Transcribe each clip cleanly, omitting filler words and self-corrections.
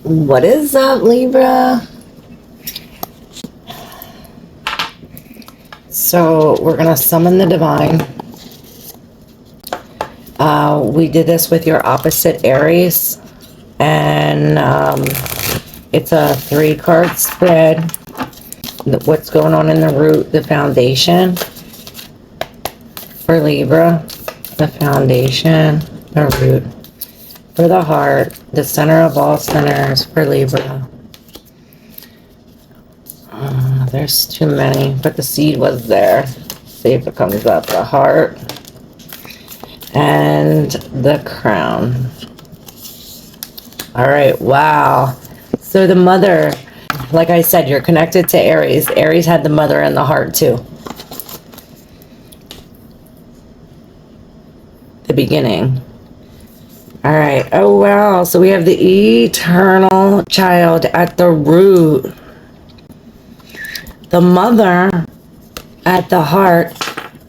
What is up, Libra? So we're going to summon the divine. We did this with your opposite Aries. And it's a 3-card spread. What's going on in the root, the foundation for Libra, the foundation, the root for the heart, the center of all centers for Libra. There's too many, but the seed was there. See if it comes up. The heart and the crown. All right, wow. So the mother, like I said, you're connected to Aries. Aries had the mother and the heart too. The beginning. All right. Oh, wow. So we have the eternal child at the root. The mother at the heart.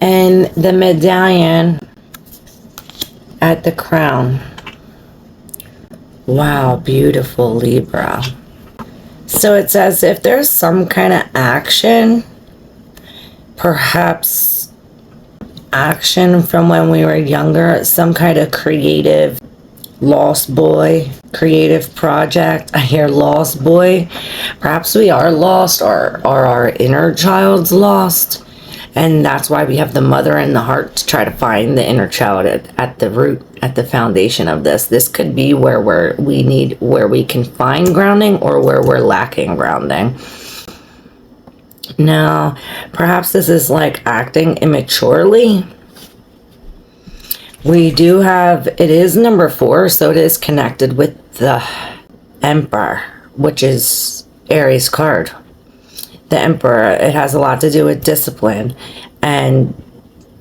And the medallion at the crown. Wow. Beautiful, Libra. So it says if there's some kind of action, perhaps action from when we were younger, some kind of creative lost boy, creative project. I hear lost boy. Perhaps we are lost, or our inner child's lost. And that's why we have the mother and the heart to try to find the inner child at the root, at the foundation of this. This could be where we can find grounding, or where we're lacking grounding. Now, perhaps this is like acting immaturely. We do have, it is number 4, so it is connected with the Emperor, which is Aries card. The Emperor, it has a lot to do with discipline and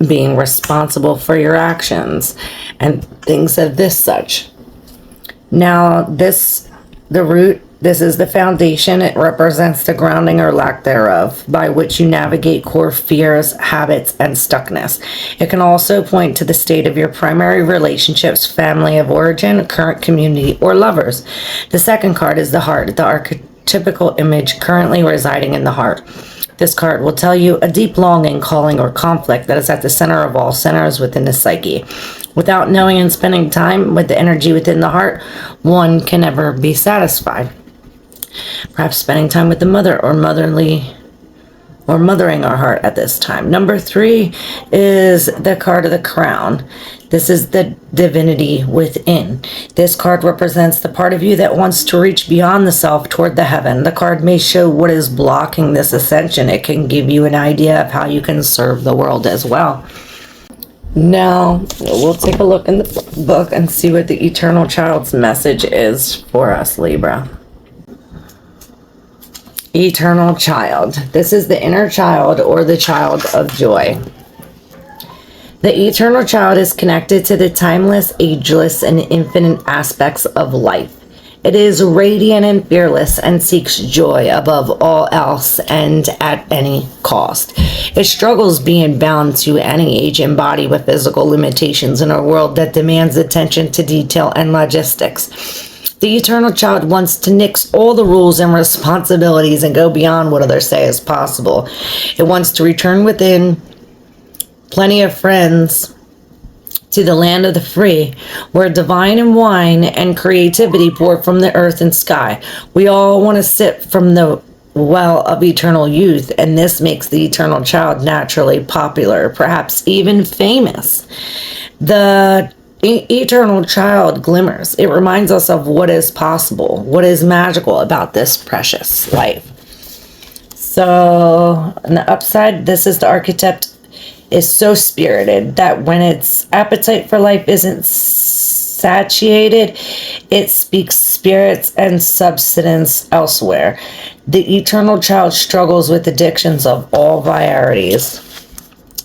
being responsible for your actions and things of this such. Now, the root, this is the foundation. It represents the grounding or lack thereof by which you navigate core fears, habits, and stuckness. It can also point to the state of your primary relationships, family of origin, current community, or lovers. The second card is the heart, the archetypical image currently residing in the heart. This card will tell you a deep longing, calling, or conflict that is at the center of all centers within the psyche. Without knowing and spending time with the energy within the heart, one can never be satisfied. Perhaps spending time with the mother or mothering our heart at this time. Number 3 is the card of the crown. This is the divinity within. This card represents the part of you that wants to reach beyond the self toward the heaven. The card may show what is blocking this ascension. It can give you an idea of how you can serve the world as well. Now, we'll take a look in the book and see what the eternal child's message is for us, Libra. Eternal child. This is the inner child, or the child of joy. The eternal child is connected to the timeless, ageless, and infinite aspects of life. It is radiant and fearless and seeks joy above all else and at any cost. It struggles being bound to any age and body with physical limitations in a world that demands attention to detail and logistics. The eternal child wants to nix all the rules and responsibilities and go beyond what others say is possible. It wants to return within, plenty of friends, to the land of the free, where divine and wine and creativity pour from the earth and sky. We all want to sip from the well of eternal youth, and this makes the eternal child naturally popular, perhaps even famous. The eternal child glimmers. It reminds us of what is possible, what is magical about this precious life. So on the upside, this is the archetype is so spirited that when its appetite for life isn't satiated, it speaks spirits and substance elsewhere. The eternal child struggles with addictions of all varieties.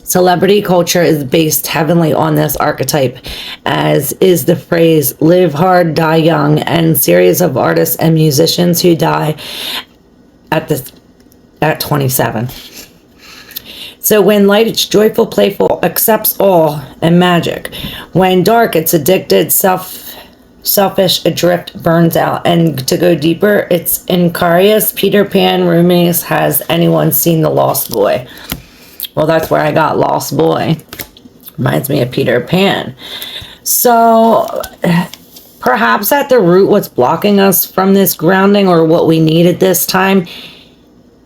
Celebrity culture is based heavily on this archetype, as is the phrase live hard, die young, and series of artists and musicians who die at 27. So when light, it's joyful, playful, accepts all, and magic. When dark, it's addicted, selfish, adrift, burns out. And to go deeper, it's Incarius, Peter Pan, Rumius. Has anyone seen The Lost Boy? Well, that's where I got Lost Boy. Reminds me of Peter Pan. So perhaps at the root, what's blocking us from this grounding, or what we need at this time,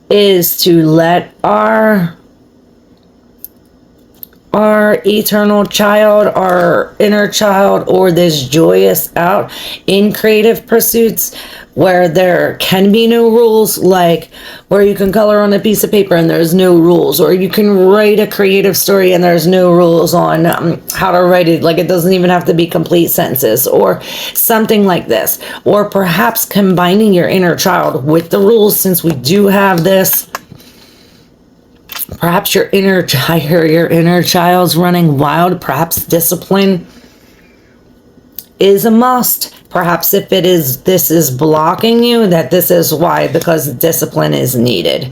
is to let our eternal child, our inner child, or this joyous out in creative pursuits where there can be no rules, like where you can color on a piece of paper and there's no rules, or you can write a creative story and there's no rules on how to write it, like it doesn't even have to be complete sentences, or something like this. Or perhaps combining your inner child with the rules, since we do have this. Perhaps your inner child's running wild. Perhaps discipline is a must. Perhaps if it is, this is blocking you, that this is why, because discipline is needed.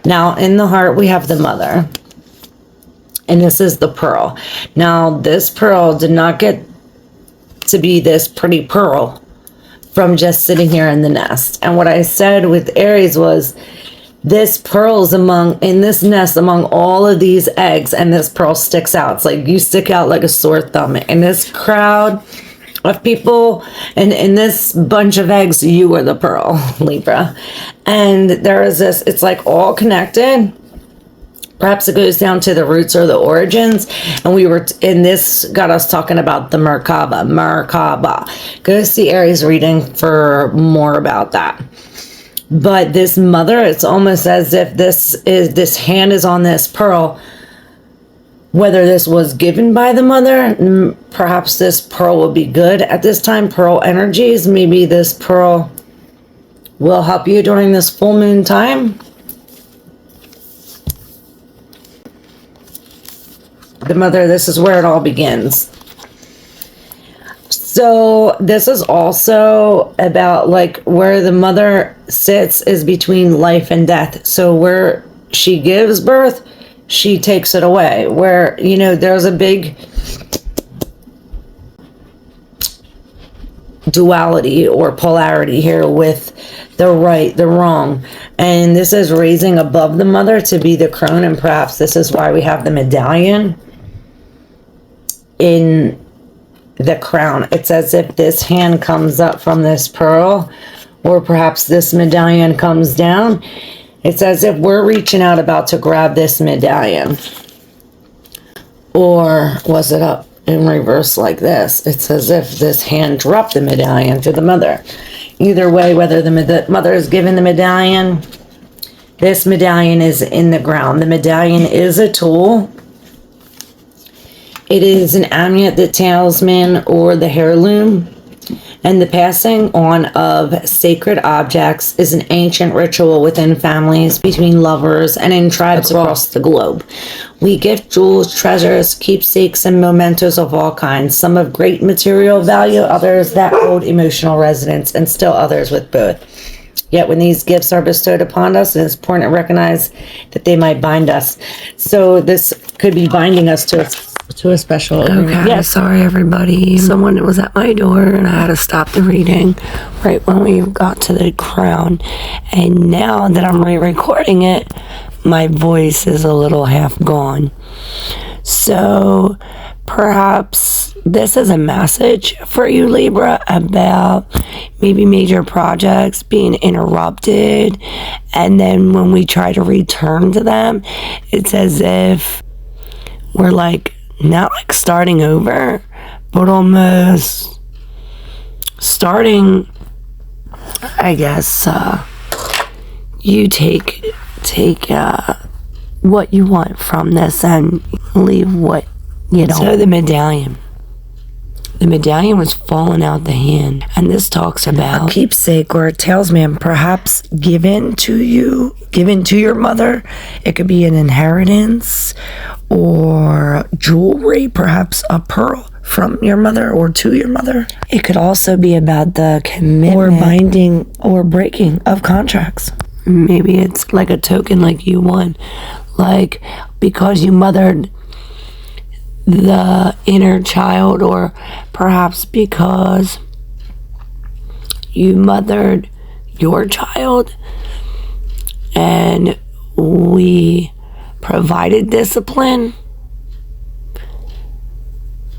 Now, in the heart, we have the mother. And this is the pearl. Now, this pearl did not get to be this pretty pearl from just sitting here in the nest. And what I said with Aries was, this pearl's in this nest among all of these eggs, and this pearl sticks out. It's like you stick out like a sore thumb. In this crowd of people, and in this bunch of eggs, you are the pearl, Libra. And there is this, it's like all connected. Perhaps it goes down to the roots or the origins. And we were, in this got us talking about the Merkaba. Go see Aries reading for more about that. But this mother, it's almost as if this hand is on this pearl. Whether this was given by the mother, perhaps this pearl will be good at this time. Pearl energies, maybe this pearl will help you during this full moon time. The mother, this is where it all begins. So this is also about like where the mother sits is between life and death. So where she gives birth, she takes it away. Where, you know, there's a big duality or polarity here with the right, the wrong. And this is raising above the mother to be the crone. And perhaps this is why we have the medallion in the crown. It's as if this hand comes up from this pearl, or perhaps this medallion comes down. It's as if we're reaching out about to grab this medallion. Or was it up in reverse like this? It's as if this hand dropped the medallion to the mother. Either way, whether the mother is given the medallion, this medallion is in the ground. The medallion is a tool. It is an amulet, the talisman, or the heirloom. And the passing on of sacred objects is an ancient ritual within families, between lovers, and in tribes across the globe. We gift jewels, treasures, keepsakes, and mementos of all kinds, some of great material value, others that hold emotional resonance, and still others with both. Yet when these gifts are bestowed upon us, it is important to recognize that they might bind us. So this could be binding us to a special agreement. Okay, yes. Sorry everybody. Someone was at my door and I had to stop the reading right when we got to the crown. And now that I'm re-recording it, my voice is a little half gone. So perhaps this is a message for you, Libra, about maybe major projects being interrupted. And then when we try to return to them, it's as if we're like, not like starting over, but almost starting, I guess, you take what you want from this and leave what you don't. So the medallion was falling out the hand, and this talks about a keepsake or a talisman, perhaps given to your mother. It could be an inheritance or jewelry, perhaps a pearl from your mother or to your mother. It could also be about the commitment or binding or breaking of contracts. Maybe it's like a token, like you won, like because you mothered the inner child, or perhaps because you mothered your child, and we provided discipline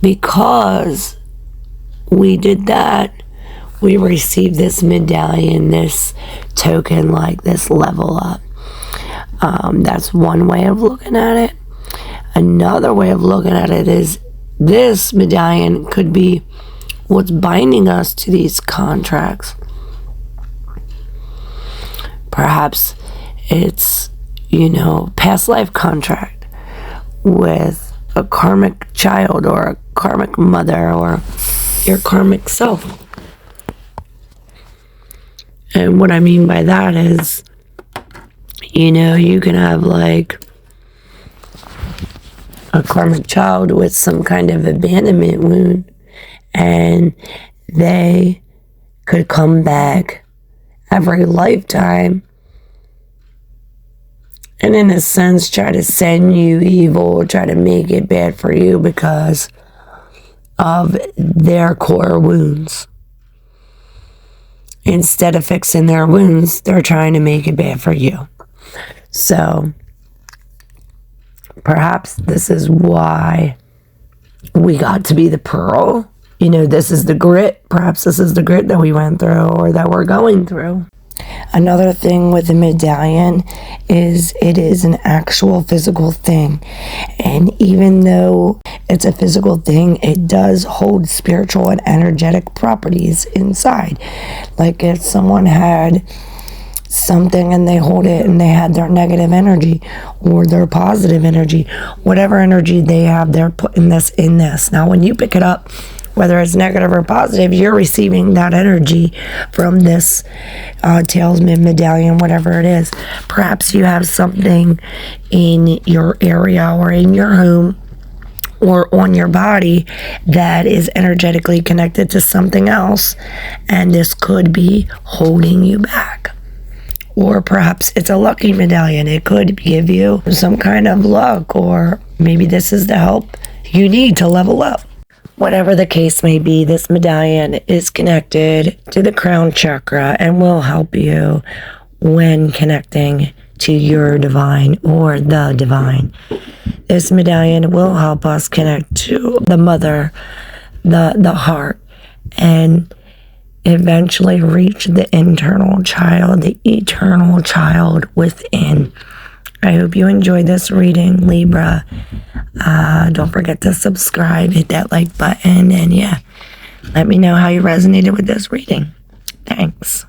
because we did that. We received this medallion, this token, like this level up. That's one way of looking at it. Another way of looking at it is this medallion could be what's binding us to these contracts. Perhaps it's, past life contract with a karmic child or a karmic mother or your karmic self. And what I mean by that is, you can have like a karmic child with some kind of abandonment wound, and they could come back every lifetime and in a sense try to send you evil, try to make it bad for you because of their core wounds. Instead of fixing their wounds, they're trying to make it bad for you. So perhaps this is why we got to be the pearl. This is the grit. Perhaps this is the grit that we went through or that we're going through. Another thing with the medallion is it is an actual physical thing. And even though it's a physical thing, it does hold spiritual and energetic properties inside. Like if someone had something and they hold it and they had their negative energy or their positive energy, whatever energy they have, they're putting this in this. Now, when you pick it up, whether it's negative or positive, you're receiving that energy from this talisman, medallion, whatever it is. Perhaps you have something in your area or in your home or on your body that is energetically connected to something else, and this could be holding you back. Or perhaps it's a lucky medallion. It could give you some kind of luck, or maybe this is the help you need to level up. Whatever the case may be, this medallion is connected to the crown chakra and will help you when connecting to your divine or the divine. This medallion will help us connect to the mother, the heart, and eventually reach the internal child, the eternal child within. I hope you enjoyed this reading, Libra. Don't forget to subscribe, hit that like button, and let me know how you resonated with this reading. Thanks.